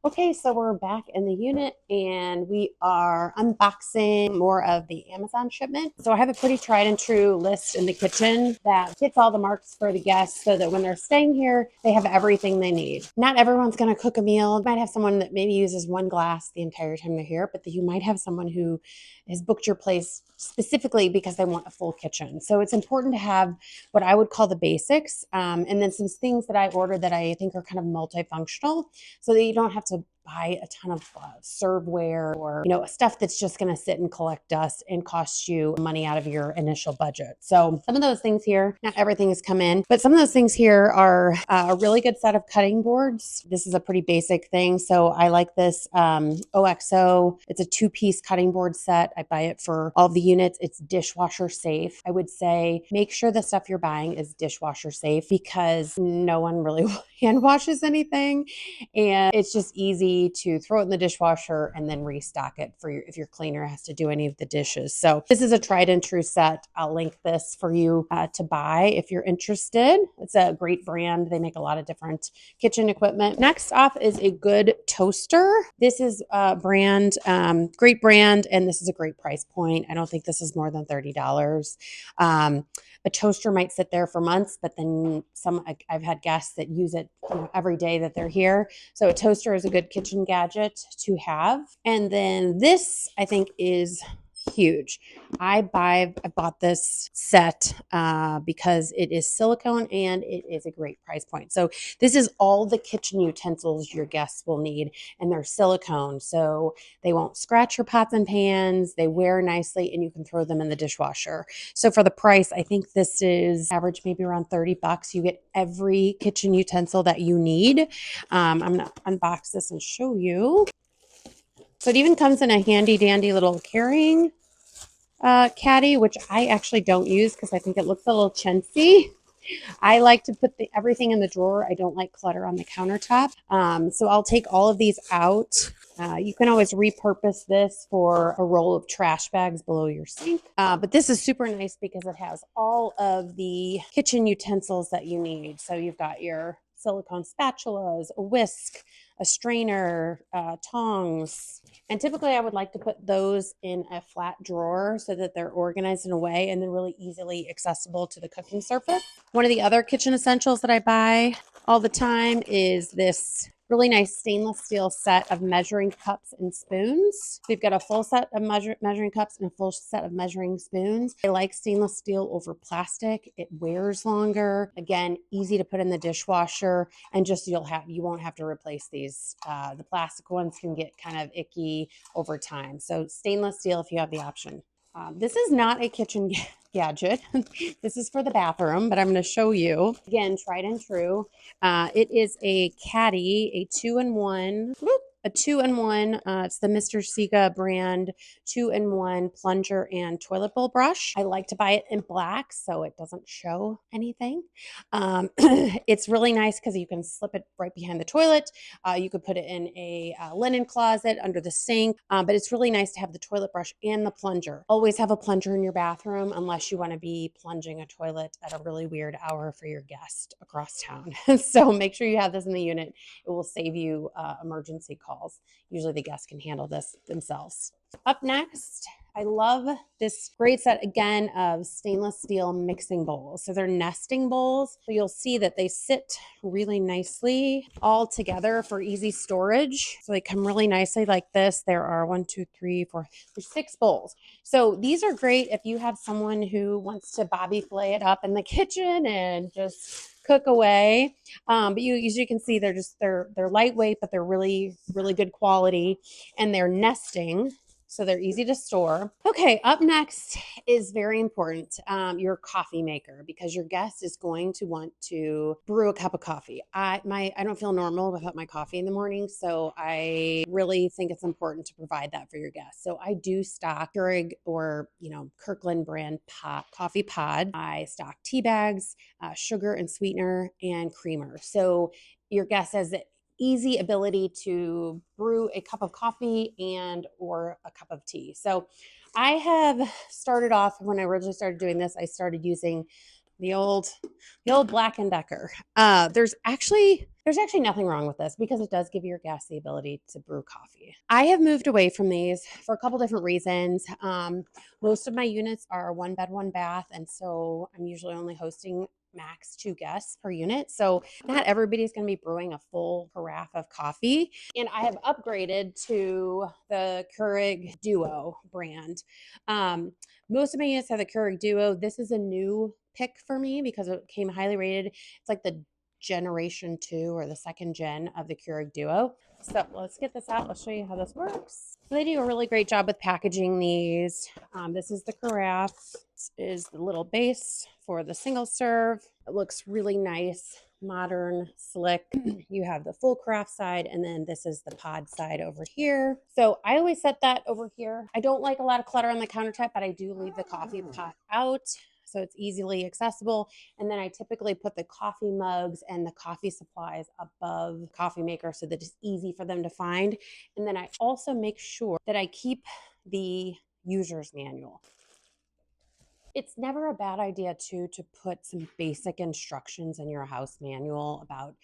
Okay, so we're back in the unit and we are unboxing more of the Amazon shipment. So I have a pretty tried and true list in the kitchen that hits all the marks for the guests so that when they're staying here, they have everything they need. Not everyone's going to cook a meal. You might have someone that maybe uses one glass the entire time they're here, but you might have someone who has booked your place specifically because they want a full kitchen. So it's important to have what I would call the basics, and then some things that I ordered that I think are kind of multifunctional so that you don't have to buy a ton of serveware or stuff that's just going to sit and collect dust and cost you money out of your initial budget. So some of those things here, not everything has come in, but some of those things here are a really good set of cutting boards. This is a pretty basic thing, so I like this OXO. It's a 2-piece cutting board set. I buy it for all the units. It's dishwasher safe. I would say make sure the stuff you're buying is dishwasher safe because no one really hand washes anything, and it's just easy to throw it in the dishwasher and then restock it for if your cleaner has to do any of the dishes. So this is a tried and true set. I'll link this for you to buy if you're interested. It's a great brand. They make a lot of different kitchen equipment. Next up is a good toaster. This is a brand, great brand, and this is a great price point. I don't think this is more than $30. A toaster might sit there for months, but then I've had guests that use it every day that they're here. So a toaster is a good kitchen gadget to have. And then this, I think, is huge. I bought this set because it is silicone and it is a great price point. So this is all the kitchen utensils your guests will need, and they're silicone, so they won't scratch your pots and pans. They wear nicely, and you can throw them in the dishwasher. So for the price, I think this is average maybe around $30. You get every kitchen utensil that you need. I'm gonna unbox this and show you. So it even comes in a handy dandy little carrying caddy, which I actually don't use because I think it looks a little chintzy. I like to put everything in the drawer. I don't like clutter on the countertop. So I'll take all of these out. You can always repurpose this for a roll of trash bags below your sink. But this is super nice because it has all of the kitchen utensils that you need. So you've got your silicone spatulas, a whisk, a strainer, tongs. And typically I would like to put those in a flat drawer so that they're organized in a way and then really easily accessible to the cooking surface. One of the other kitchen essentials that I buy all the time is this really nice stainless steel set of measuring cups and spoons. We've got a full set of measuring cups and a full set of measuring spoons. I like stainless steel over plastic. It wears longer. Again, easy to put in the dishwasher, and just you won't have to replace these. The plastic ones can get kind of icky over time. So stainless steel if you have the option. This is not a kitchen gadget. This is for the bathroom, but I'm going to show you. Again, tried and true. It is a caddy, a two-in-one. It's the Mr. Sega brand 2-in-1 plunger and toilet bowl brush. I like to buy it in black so it doesn't show anything. It's really nice because you can slip it right behind the toilet. You could put it in a linen closet under the sink, but it's really nice to have the toilet brush and the plunger. Always have a plunger in your bathroom unless you want to be plunging a toilet at a really weird hour for your guest across town. So make sure you have this in the unit. It will save you emergency calls. Usually the guests can handle this themselves. Up next, I love this great set again of stainless steel mixing bowls. So they're nesting bowls. So you'll see that they sit really nicely all together for easy storage. So they come really nicely like this. There are there's 6 bowls. So these are great if you have someone who wants to bobby flay it up in the kitchen and just cook away. But you can see they're lightweight, but they're really, really good quality, and they're nesting. So they're easy to store. Okay, up next is very important, your coffee maker, because your guest is going to want to brew a cup of coffee. I don't feel normal without my coffee in the morning, so I really think it's important to provide that for your guests. So I do stock Keurig or Kirkland brand coffee pod. I stock tea bags, sugar and sweetener, and creamer. So your guest has easy ability to brew a cup of coffee and or a cup of tea. So I have started off, when I originally started doing this, I started using the old Black and Decker. There's actually nothing wrong with this because it does give your guests the ability to brew coffee. I have moved away from these for a couple different reasons. Most of my units are one bed, one bath, and so I'm usually only hosting max 2 guests per unit. So not everybody's going to be brewing a full carafe of coffee. And I have upgraded to the Keurig Duo brand. Most of my units have the Keurig Duo. This is a new pick for me because it came highly rated. It's like the generation 2 or the second gen of the Keurig Duo. So let's get this out. I'll show you how this works. So they do a really great job with packaging these. This is the carafe. This is the little base for the single serve. It looks really nice, modern, slick. You have the full carafe side, and then this is the pod side over here. So I always set that over here. I don't like a lot of clutter on the countertop, but I do leave the coffee pot out so it's easily accessible. And then I typically put the coffee mugs and the coffee supplies above the coffee maker so that it's easy for them to find. And then I also make sure that I keep the user's manual. It's never a bad idea too to put some basic instructions in your house manual about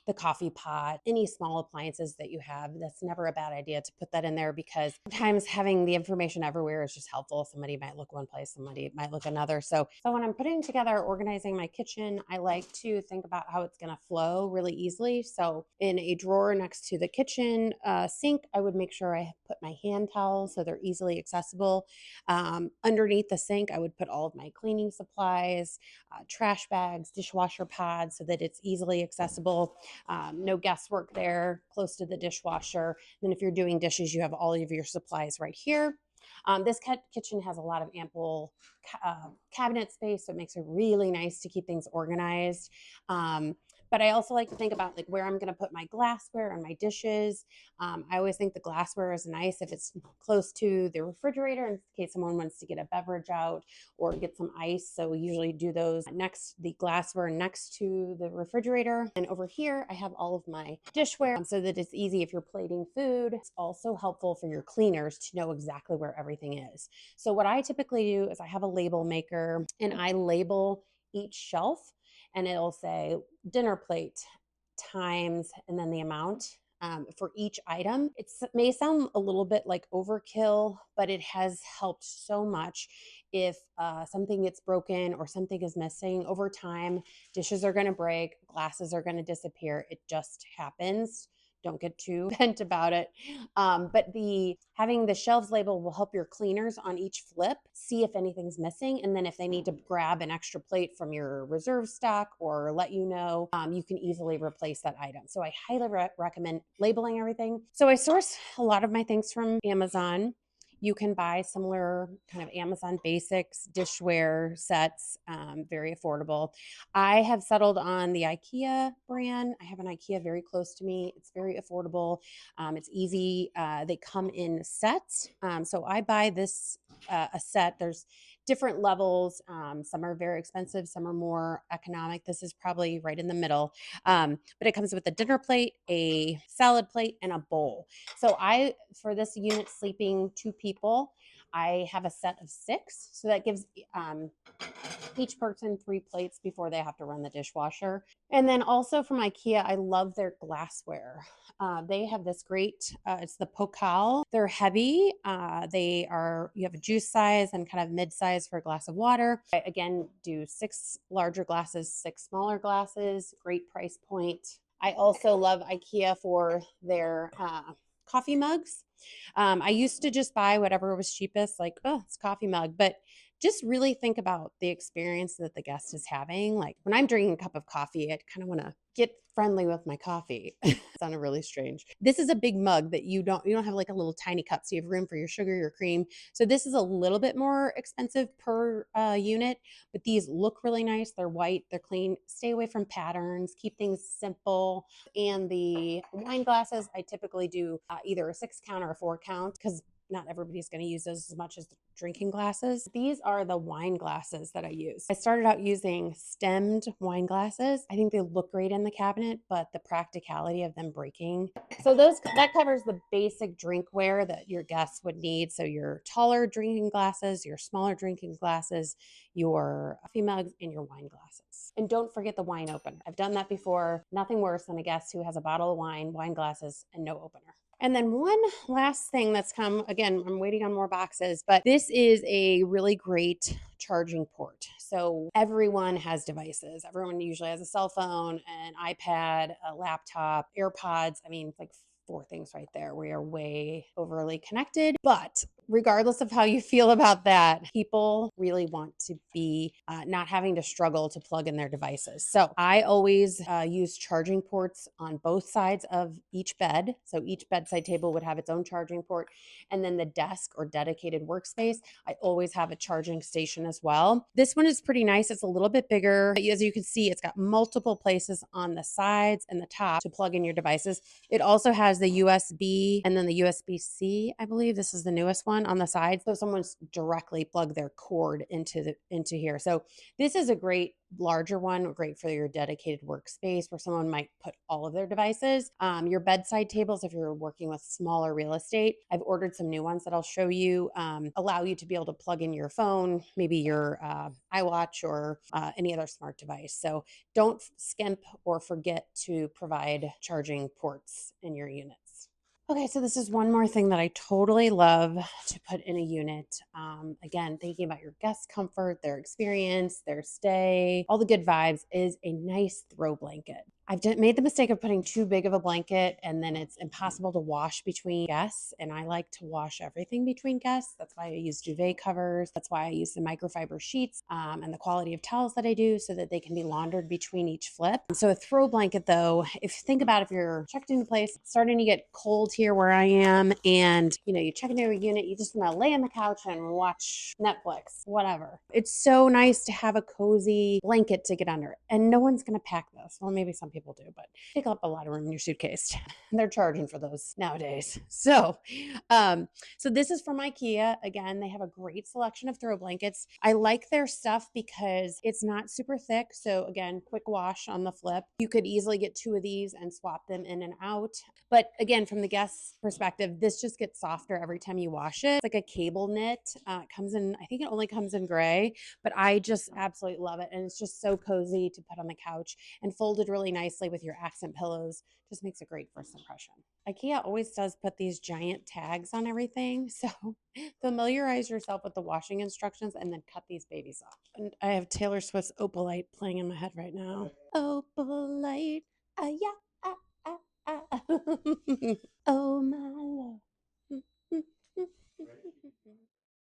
the coffee pot, any small appliances that you have. That's never a bad idea to put that in there because sometimes having the information everywhere is just helpful. Somebody might look one place, somebody might look another. So when I'm putting together, organizing my kitchen, I like to think about how it's going to flow really easily. So in a drawer next to the kitchen sink, I would make sure I put my hand towels so they're easily accessible. Underneath the sink, I would put all of my cleaning supplies, trash bags, dishwasher pods so that it's easily accessible. No guesswork there, close to the dishwasher. Then if you're doing dishes, you have all of your supplies right here. This kitchen has a lot of ample cabinet space, so it makes it really nice to keep things organized. But I also like to think about like where I'm going to put my glassware and my dishes. I always think the glassware is nice if it's close to the refrigerator in case someone wants to get a beverage out or get some ice. So we usually do those the glassware next to the refrigerator. And over here, I have all of my dishware so that it's easy if you're plating food. It's also helpful for your cleaners to know exactly where everything is. So what I typically do is I have a label maker and I label each shelf and it'll say dinner plate times and then the amount for each item. It may sound a little bit like overkill, but it has helped so much. If something gets broken or something is missing over time, dishes are going to break, glasses are going to disappear. It just happens. Don't get too bent about it. But having the shelves label will help your cleaners on each flip see if anything's missing. And then if they need to grab an extra plate from your reserve stock or let you know, you can easily replace that item. So I highly recommend labeling everything. So I source a lot of my things from Amazon. You can buy similar kind of Amazon basics, dishware sets, very affordable. I have settled on the IKEA brand. I have an IKEA very close to me. It's very affordable. It's easy. They come in sets. So I buy this a set. There's different levels. Some are very expensive. Some are more economic. This is probably right in the middle. But it comes with a dinner plate, a salad plate, and a bowl. So for this unit sleeping 2 people, I have a set of 6. So that gives each person 3 plates before they have to run the dishwasher. And then also from IKEA, I love their glassware. They have this great, it's the Pokal. They're heavy. You have a juice size and kind of mid-size for a glass of water. I, again, do 6 larger glasses, 6 smaller glasses, great price point. I also love IKEA for their coffee mugs. I used to just buy whatever was cheapest, like, oh, it's a coffee mug. But just really think about the experience that the guest is having. Like when I'm drinking a cup of coffee, I kind of want to get friendly with my coffee. It sounded really strange. This is a big mug that you don't have like a little tiny cup. So you have room for your sugar, your cream. So this is a little bit more expensive per unit, but these look really nice. They're white, they're clean. Stay away from patterns, keep things simple. And the wine glasses, I typically do either a 6 count or a 4 count because not everybody's going to use those as much as the drinking glasses. These are the wine glasses that I use. I started out using stemmed wine glasses. I think they look great in the cabinet, but the practicality of them breaking. So that covers the basic drinkware that your guests would need. So your taller drinking glasses, your smaller drinking glasses, your coffee mugs, and your wine glasses. And don't forget the wine opener. I've done that before. Nothing worse than a guest who has a bottle of wine glasses, and no opener. And then one last thing that's come, again, I'm waiting on more boxes, but this is a really great charging port. So everyone has devices. Everyone usually has a cell phone, an iPad, a laptop, AirPods. I mean, like 4 things right there. We are way overly connected. But regardless of how you feel about that, people really want to be not having to struggle to plug in their devices. So I always use charging ports on both sides of each bed. So each bedside table would have its own charging port. And then the desk or dedicated workspace, I always have a charging station as well. This one is pretty nice. It's a little bit bigger. As you can see, it's got multiple places on the sides and the top to plug in your devices. It also has the USB and then the USB-C, I believe. This is the newest one on the side. So someone's directly plug their cord into here. So this is a great larger one, great for your dedicated workspace where someone might put all of their devices. Your bedside tables, if you're working with smaller real estate, I've ordered some new ones that I'll show you, allow you to be able to plug in your phone, maybe your iWatch or any other smart device. So don't skimp or forget to provide charging ports in your units. Okay, so this is one more thing that I totally love to put in a unit. Again, thinking about your guest comfort, their experience, their stay, all the good vibes, is a nice throw blanket. I've made the mistake of putting too big of a blanket, and then it's impossible to wash between guests. And I like to wash everything between guests. That's why I use duvet covers. That's why I use the microfiber sheets and the quality of towels that I do so that they can be laundered between each flip. So a throw blanket, though, if you think about if you're checked into a place, it's starting to get cold here where I am, and you check into a unit, you just want to lay on the couch and watch Netflix, whatever. It's so nice to have a cozy blanket to get under, and no one's going to pack this. Well, maybe some people do, but take up a lot of room in your suitcase. And they're charging for those nowadays. So this is from IKEA. Again, they have a great selection of throw blankets. I like their stuff because it's not super thick. So again, quick wash on the flip. You could easily get 2 of these and swap them in and out. But again, from the guest's perspective, this just gets softer every time you wash it. It's like a cable knit. It comes in, I think it only comes in gray, but I just absolutely love it. And it's just so cozy to put on the couch and folded really nicely with your accent pillows. Just makes a great first impression. IKEA always does put these giant tags on everything. So familiarize yourself with the washing instructions and then cut these babies off. And I have Taylor Swift's Opalite playing in my head right now. Opalite, yeah, oh my love.